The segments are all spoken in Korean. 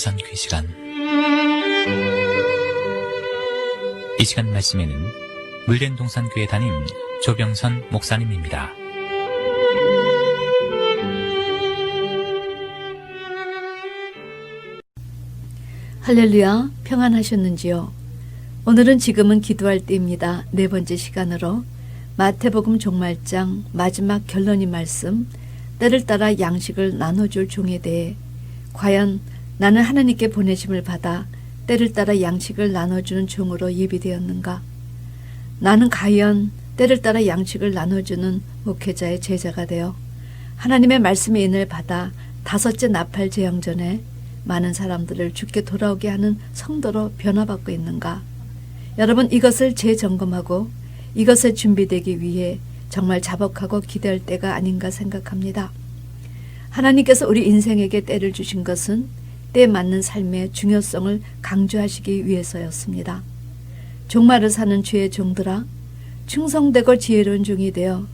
동산교회 시간. 이 시간 말씀에는 물된 동산교회 담임 조병선 목사님입니다. 할렐루야, 평안하셨는지요? 오늘은 지금은 기도할 때입니다. 네 번째 시간으로 마태복음 종말장 마지막 결론이 말씀, 때를 따라 양식을 나눠줄 종에 대해 과연 나는 하나님께 보내심을 받아 때를 따라 양식을 나눠주는 종으로 예비되었는가? 나는 과연 때를 따라 양식을 나눠주는 목회자의 제자가 되어 하나님의 말씀의 인을 받아 다섯째 나팔 재앙 전에 많은 사람들을 주께 돌아오게 하는 성도로 변화받고 있는가? 여러분, 이것을 재점검하고 이것에 준비되기 위해 정말 자복하고 기대할 때가 아닌가 생각합니다. 하나님께서 우리 인생에게 때를 주신 것은 때에 맞는 삶의 중요성을 강조하시기 위해서였습니다. 종말을 사는 주의 종들아, 충성되고 지혜로운 종이 되어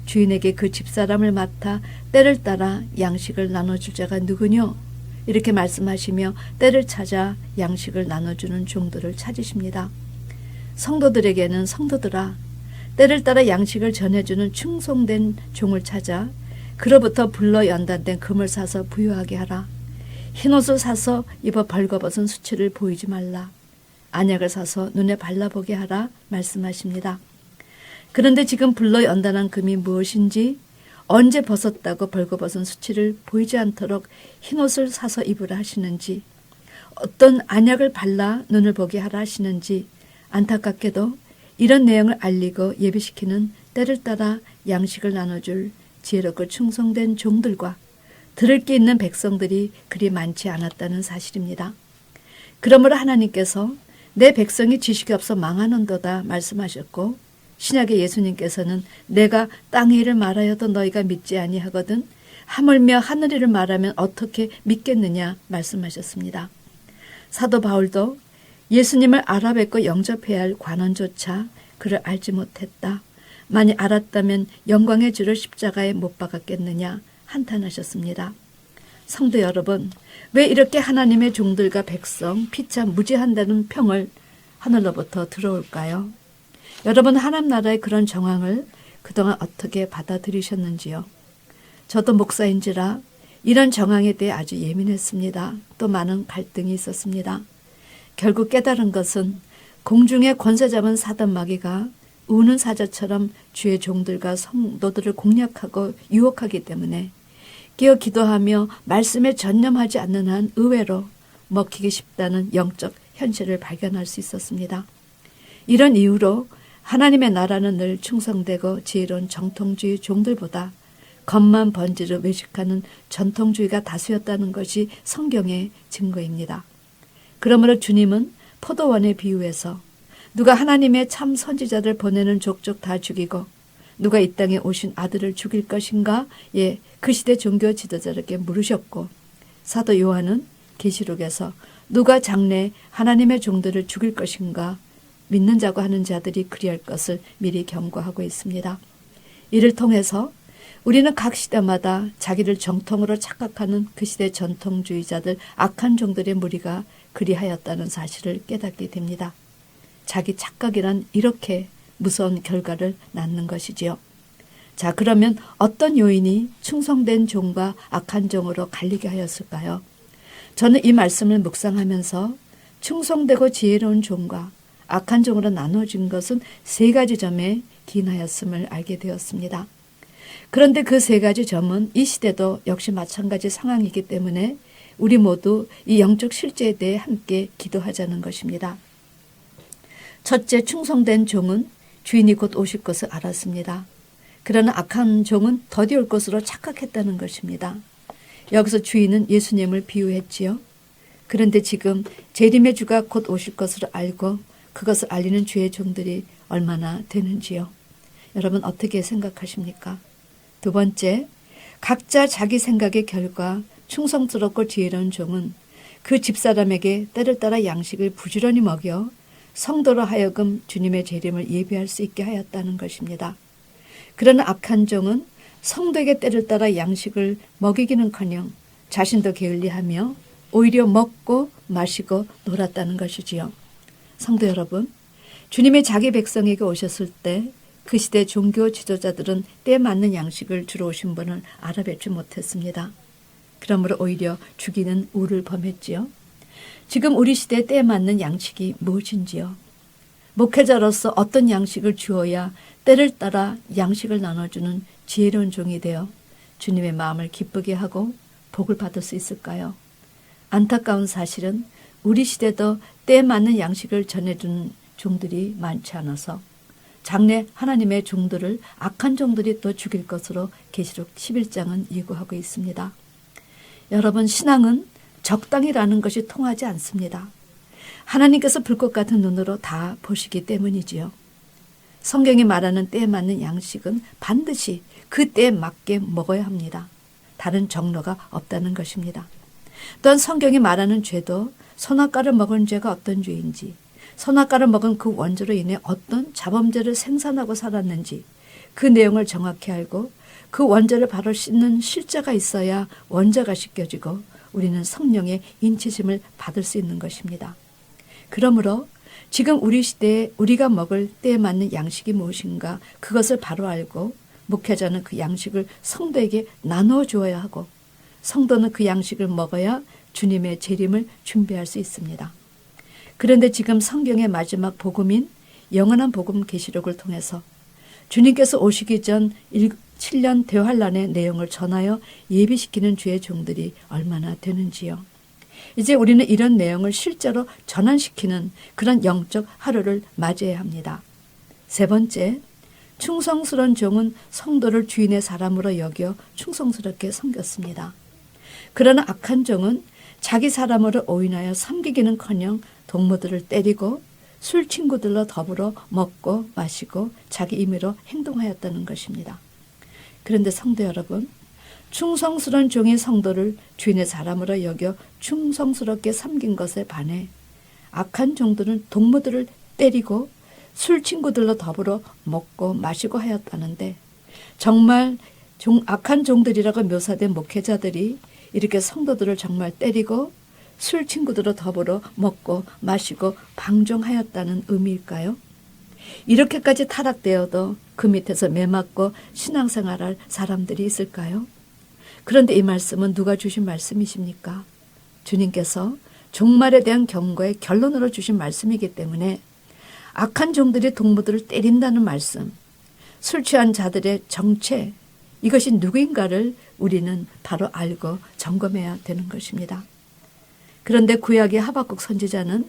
주인에게 그 집사람을 맡아 때를 따라 양식을 나눠줄 자가 누구뇨? 이렇게 말씀하시며 때를 찾아 양식을 나눠주는 종들을 찾으십니다. 성도들에게는 성도들아, 때를 따라 양식을 전해주는 충성된 종을 찾아 그로부터 불로 연단된 금을 사서 부유하게 하라. 흰옷을 사서 입어 벌거벗은 수치를 보이지 말라. 안약을 사서 눈에 발라보게 하라 말씀하십니다. 그런데 지금 불로 연단한 금이 무엇인지, 언제 벗었다고 벌거벗은 수치를 보이지 않도록 흰옷을 사서 입으라 하시는지, 어떤 안약을 발라 눈을 보게 하라 하시는지, 안타깝게도 이런 내용을 알리고 예비시키는 때를 따라 양식을 나눠줄 지혜롭고 충성된 종들과 들을 게 있는 백성들이 그리 많지 않았다는 사실입니다. 그러므로 하나님께서 내 백성이 지식이 없어 망하는도다 말씀하셨고, 신약의 예수님께서는 내가 땅의 일을 말하여도 너희가 믿지 아니하거든 하물며 하늘 일을 말하면 어떻게 믿겠느냐 말씀하셨습니다. 사도 바울도 예수님을 알아뵙고 영접해야 할 관원조차 그를 알지 못했다. 만일 알았다면 영광의 주를 십자가에 못 박았겠느냐 한탄하셨습니다. 성도 여러분, 왜 이렇게 하나님의 종들과 백성 피차 무지한다는 평을 하늘로부터 들어올까요? 여러분, 하나님 나라의 그런 정황을 그동안 어떻게 받아들이셨는지요? 저도 목사인지라 이런 정황에 대해 아주 예민했습니다. 또 많은 갈등이 있었습니다. 결국 깨달은 것은 공중의 권세 잡은 사단 마귀가 우는 사자처럼 주의 종들과 성도들을 공략하고 유혹하기 때문에 깨어 기도하며 말씀에 전념하지 않는 한 의외로 먹히기 쉽다는 영적 현실을 발견할 수 있었습니다. 이런 이유로 하나님의 나라는 늘 충성되고 지혜로운 정통주의 종들보다 겉만 번지르 외식하는 전통주의가 다수였다는 것이 성경의 증거입니다. 그러므로 주님은 포도원에 비유해서 누가 하나님의 참 선지자들 보내는 족족 다 죽이고 누가 이 땅에 오신 아들을 죽일 것인가? 예, 그 시대 종교 지도자들에게 물으셨고, 사도 요한은 계시록에서 누가 장래 하나님의 종들을 죽일 것인가? 믿는 자고 하는 자들이 그리할 것을 미리 경고하고 있습니다. 이를 통해서 우리는 각 시대마다 자기를 정통으로 착각하는 그 시대 전통주의자들, 악한 종들의 무리가 그리하였다는 사실을 깨닫게 됩니다. 자기 착각이란 이렇게 무서운 결과를 낳는 것이지요. 자, 그러면 어떤 요인이 충성된 종과 악한 종으로 갈리게 하였을까요? 저는 이 말씀을 묵상하면서 충성되고 지혜로운 종과 악한 종으로 나눠진 것은 세 가지 점에 기인하였음을 알게 되었습니다. 그런데 그 세 가지 점은 이 시대도 역시 마찬가지 상황이기 때문에 우리 모두 이 영적 실제에 대해 함께 기도하자는 것입니다. 첫째, 충성된 종은 주인이 곧 오실 것을 알았습니다. 그러나 악한 종은 더디 올 것으로 착각했다는 것입니다. 여기서 주인은 예수님을 비유했지요. 그런데 지금 재림의 주가 곧 오실 것을 알고 그것을 알리는 주의 종들이 얼마나 되는지요. 여러분, 어떻게 생각하십니까? 두 번째, 각자 자기 생각의 결과 충성스럽고 지혜로운 종은 그 집사람에게 때를 따라 양식을 부지런히 먹여 성도로 하여금 주님의 재림을 예비할 수 있게 하였다는 것입니다. 그러나 악한 종은 성도에게 때를 따라 양식을 먹이기는커녕 자신도 게을리하며 오히려 먹고 마시고 놀았다는 것이지요. 성도 여러분, 주님이 자기 백성에게 오셨을 때 그 시대 종교 지도자들은 때에 맞는 양식을 주러 오신 분을 알아뵙지 못했습니다. 그러므로 오히려 죽이는 우를 범했지요. 지금 우리 시대에 때에 맞는 양식이 무엇인지요? 목회자로서 어떤 양식을 주어야 때를 따라 양식을 나눠주는 지혜로운 종이 되어 주님의 마음을 기쁘게 하고 복을 받을 수 있을까요? 안타까운 사실은 우리 시대도 때에 맞는 양식을 전해주는 종들이 많지 않아서 장래 하나님의 종들을 악한 종들이 또 죽일 것으로 계시록 11장은 예고하고 있습니다. 여러분, 신앙은 적당이라는 것이 통하지 않습니다. 하나님께서 불꽃 같은 눈으로 다 보시기 때문이지요. 성경이 말하는 때에 맞는 양식은 반드시 그 때에 맞게 먹어야 합니다. 다른 정로가 없다는 것입니다. 또한 성경이 말하는 죄도 선악과를 먹은 죄가 어떤 죄인지, 선악과를 먹은 그 원죄로 인해 어떤 자범죄를 생산하고 살았는지 그 내용을 정확히 알고 그 원죄를 바로 씻는 실제가 있어야 원죄가 씻겨지고 우리는 성령의 인치심을 받을 수 있는 것입니다. 그러므로 지금 우리 시대에 우리가 먹을 때에 맞는 양식이 무엇인가 그것을 바로 알고 목회자는 그 양식을 성도에게 나누어 주어야 하고 성도는 그 양식을 먹어야 주님의 재림을 준비할 수 있습니다. 그런데 지금 성경의 마지막 복음인 영원한 복음 계시록을 통해서 주님께서 오시기 전 7년 대환란의 내용을 전하여 예비시키는 주의 종들이 얼마나 되는지요. 이제 우리는 이런 내용을 실제로 전환시키는 그런 영적 하루를 맞이해야 합니다. 세 번째, 충성스러운 종은 성도를 주인의 사람으로 여겨 충성스럽게 섬겼습니다. 그러나 악한 종은 자기 사람으로 오인하여 섬기기는커녕 동무들을 때리고 술 친구들로 더불어 먹고 마시고 자기 임의로 행동하였다는 것입니다. 그런데 성도 여러분, 충성스러운 종의 성도를 주인의 사람으로 여겨 충성스럽게 섬긴 것에 반해 악한 종들은 동무들을 때리고 술 친구들로 더불어 먹고 마시고 하였다는데 정말 악한 종들이라고 묘사된 목회자들이 이렇게 성도들을 정말 때리고 술 친구들로 더불어 먹고 마시고 방종하였다는 의미일까요? 이렇게까지 타락되어도 그 밑에서 매맞고 신앙생활할 사람들이 있을까요? 그런데 이 말씀은 누가 주신 말씀이십니까? 주님께서 종말에 대한 경고의 결론으로 주신 말씀이기 때문에 악한 종들이 동무들을 때린다는 말씀, 술 취한 자들의 정체, 이것이 누구인가를 우리는 바로 알고 점검해야 되는 것입니다. 그런데 구약의 하박국 선지자는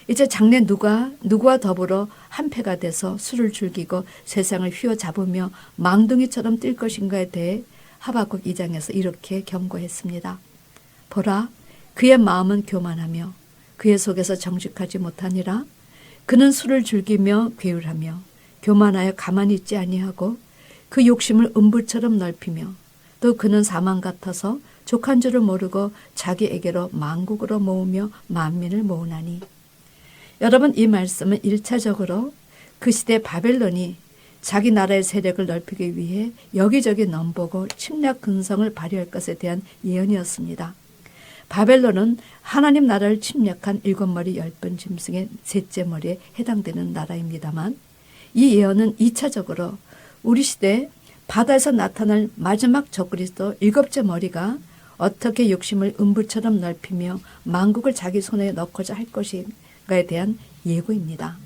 이제 장래 누구와 더불어 한패가 돼서 술을 즐기고 세상을 휘어잡으며 망둥이처럼 뛸 것인가에 대해 하박국 2장에서 이렇게 경고했습니다. 보라, 그의 마음은 교만하며 그의 속에서 정직하지 못하니라. 그는 술을 즐기며 괴율하며 교만하여 가만히 있지 아니하고 그 욕심을 음부처럼 넓히며 또 그는 사망 같아서 족한 줄을 모르고 자기에게로 만국으로 모으며 만민을 모으나니. 여러분, 이 말씀은 1차적으로 그 시대 바벨론이 자기 나라의 세력을 넓히기 위해 여기저기 넘보고 침략 근성을 발휘할 것에 대한 예언이었습니다. 바벨론은 하나님 나라를 침략한 7머리 10번 짐승의 셋째 머리에 해당되는 나라입니다만 이 예언은 2차적으로 우리 시대 바다에서 나타날 마지막 적그리스도 7째 머리가 어떻게 욕심을 음부처럼 넓히며 만국을 자기 손에 넣고자 할 것인가에 대한 예고입니다.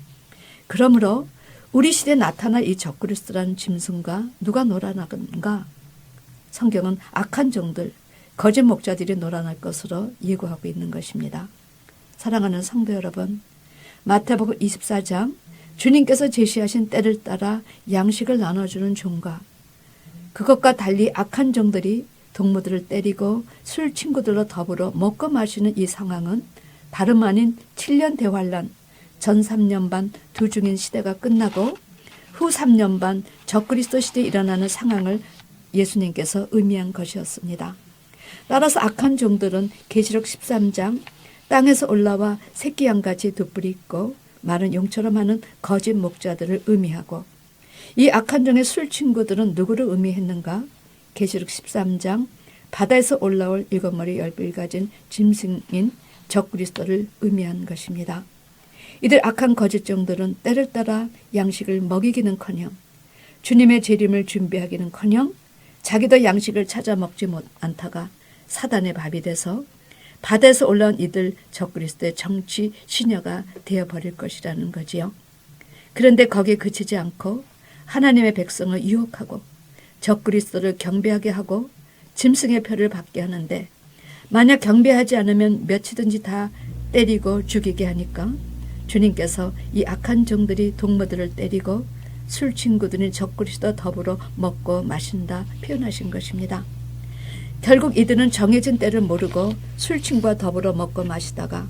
그러므로 우리 시대에 나타날 이 적그리스도라는 짐승과 누가 놀아나는가? 성경은 악한 종들, 거짓 목자들이 놀아날 것으로 예고하고 있는 것입니다. 사랑하는 성도 여러분, 마태복음 24장 주님께서 제시하신 때를 따라 양식을 나눠주는 종과 그것과 달리 악한 종들이 동무들을 때리고 술 친구들로 더불어 먹고 마시는 이 상황은 다름 아닌 7년 대환란, 전 3년 반 두 중인 시대가 끝나고 후 3년 반 적그리스도 시대에 일어나는 상황을 예수님께서 의미한 것이었습니다. 따라서 악한 종들은 계시록 13장 땅에서 올라와 새끼 양같이 두 뿔이 있고 마른 용처럼 하는 거짓 목자들을 의미하고 이 악한 종의 술 친구들은 누구를 의미했는가? 계시록 13장 바다에서 올라올 7머리 10뿔 가진 짐승인 적그리스도를 의미한 것입니다. 이들 악한 거짓종들은 때를 따라 양식을 먹이기는커녕 주님의 재림을 준비하기는커녕 자기도 양식을 찾아 먹지 않다가 사단의 밥이 돼서 바다에서 올라온 이들 적그리스도의 정치 시녀가 되어버릴 것이라는 거지요. 그런데 거기에 그치지 않고 하나님의 백성을 유혹하고 적그리스도를 경배하게 하고 짐승의 표를 받게 하는데, 만약 경배하지 않으면 몇이든지 다 때리고 죽이게 하니까 주님께서 이 악한 종들이 동무들을 때리고 술 친구들이 적그리스도와 더불어 먹고 마신다 표현하신 것입니다. 결국 이들은 정해진 때를 모르고 술 친구와 더불어 먹고 마시다가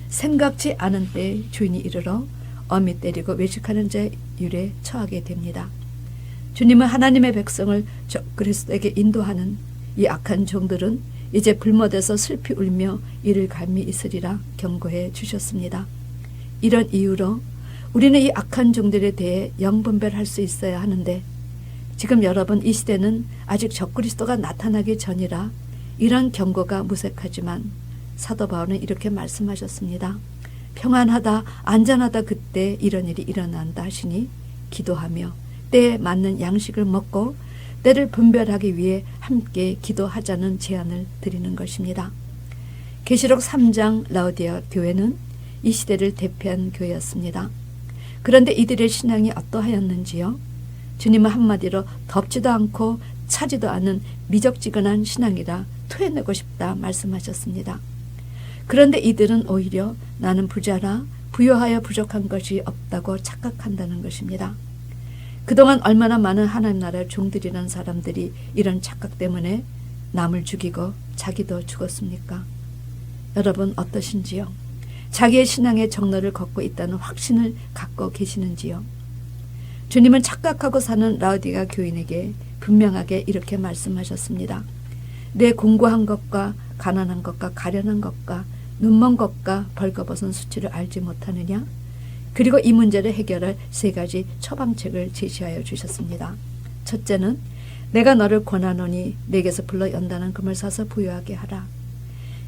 생각지 않은 때에 주인이 이르러 엄히 때리고 외식하는 자의 율에 처하게 됩니다. 주님은 하나님의 백성을 적그리스도에게 인도하는 이 악한 종들은 이제 불못에서 슬피 울며 이를 갈미 있으리라 경고해 주셨습니다. 이런 이유로 우리는 이 악한 종들에 대해 영분별할 수 있어야 하는데, 지금 여러분 이 시대는 아직 적그리스도가 나타나기 전이라 이런 경고가 무색하지만 사도 바울은 이렇게 말씀하셨습니다. 평안하다 안전하다 그때 이런 일이 일어난다 하시니 기도하며 때에 맞는 양식을 먹고 때를 분별하기 위해 함께 기도하자는 제안을 드리는 것입니다. 계시록 3장 라오디아 교회는 이 시대를 대표한 교회였습니다. 그런데 이들의 신앙이 어떠하였는지요? 주님은 한마디로 덥지도 않고 차지도 않은 미적지근한 신앙이라 토해내고 싶다 말씀하셨습니다. 그런데 이들은 오히려 나는 부자라 부유하여 부족한 것이 없다고 착각한다는 것입니다. 그동안 얼마나 많은 하나님 나라의 종들이라는 사람들이 이런 착각 때문에 남을 죽이고 자기도 죽었습니까? 여러분 어떠신지요? 자기의 신앙의 정로를 걷고 있다는 확신을 갖고 계시는지요? 주님은 착각하고 사는 라오디가 교인에게 분명하게 이렇게 말씀하셨습니다. 내 공고한 것과 가난한 것과 가련한 것과 눈먼 것과 벌거벗은 수치를 알지 못하느냐? 그리고 이 문제를 해결할 3가지 처방책을 제시하여 주셨습니다. 첫째는 내가 너를 권하노니 내게서 불러 연단한 금을 사서 부유하게 하라.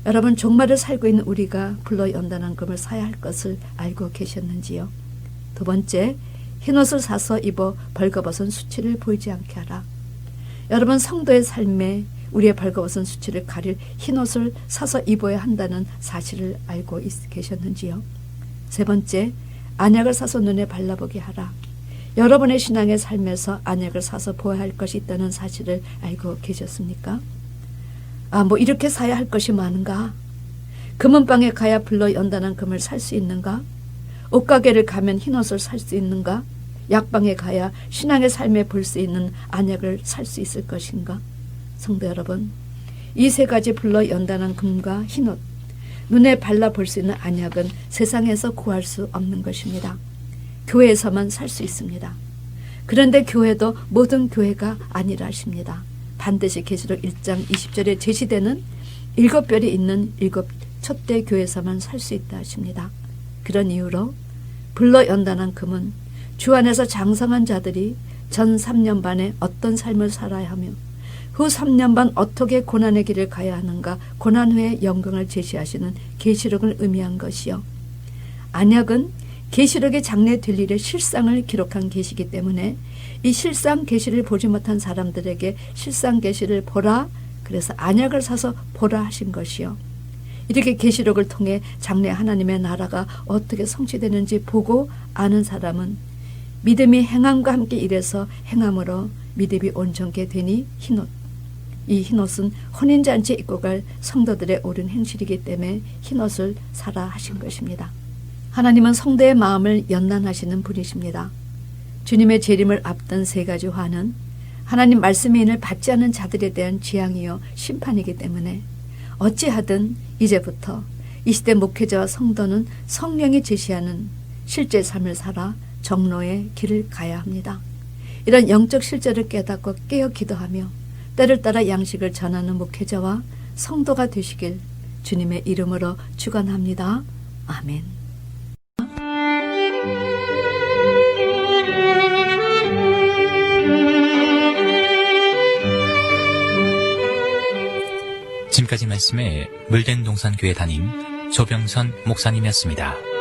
여러분 종말을 살고 있는 우리가 불러 연단한 금을 사야 할 것을 알고 계셨는지요? 두 번째, 흰옷을 사서 입어 벌거벗은 수치를 보이지 않게 하라. 여러분 성도의 삶에 우리의 벌거벗은 수치를 가릴 흰옷을 사서 입어야 한다는 사실을 알고 계셨는지요? 세 번째, 안약을 사서 눈에 발라보게 하라. 여러분의 신앙의 삶에서 안약을 사서 보아야 할 것이 있다는 사실을 알고 계셨습니까? 이렇게 사야 할 것이 많은가? 금은방에 가야 불러 연단한 금을 살 수 있는가? 옷가게를 가면 흰옷을 살 수 있는가? 약방에 가야 신앙의 삶에 볼 수 있는 안약을 살 수 있을 것인가? 성도 여러분, 이 3가지 불러 연단한 금과 흰옷, 눈에 발라볼 수 있는 안약은 세상에서 구할 수 없는 것입니다. 교회에서만 살 수 있습니다. 그런데 교회도 모든 교회가 아니라 하십니다. 반드시 계시록 1장 20절에 제시되는 7별이 있는 7 촛대 교회에서만 살 수 있다 하십니다. 그런 이유로 불러 연단한 금은 주 안에서 장성한 자들이 전 3년 반에 어떤 삶을 살아야 하며 후 3년 반 어떻게 고난의 길을 가야 하는가, 고난 후의 영광을 제시하시는 계시록을 의미한 것이요. 안약은 계시록의 장래될 일의 실상을 기록한 계시이기 때문에 이 실상 계시를 보지 못한 사람들에게 실상 계시를 보라, 그래서 안약을 사서 보라 하신 것이요. 이렇게 계시록을 통해 장래 하나님의 나라가 어떻게 성취되는지 보고 아는 사람은 믿음이 행함과 함께 일해서 행함으로 믿음이 온전케 되니 흰옷. 이 흰옷은 혼인잔치에 입고 갈 성도들의 옳은 행실이기 때문에 흰옷을 사라 하신 것입니다. 하나님은 성도의 마음을 연단하시는 분이십니다. 주님의 재림을 앞둔 3가지 화는 하나님 말씀의 인을 받지 않는 자들에 대한 재앙이요 심판이기 때문에 어찌하든 이제부터 이 시대 목회자와 성도는 성령이 제시하는 실제 삶을 살아 정로의 길을 가야 합니다. 이런 영적 실제를 깨닫고 깨어 기도하며 때를 따라 양식을 전하는 목회자와 성도가 되시길 주님의 이름으로 축원합니다. 아멘. 지금까지 말씀에 물된 동산교회 담임 조병선 목사님이었습니다.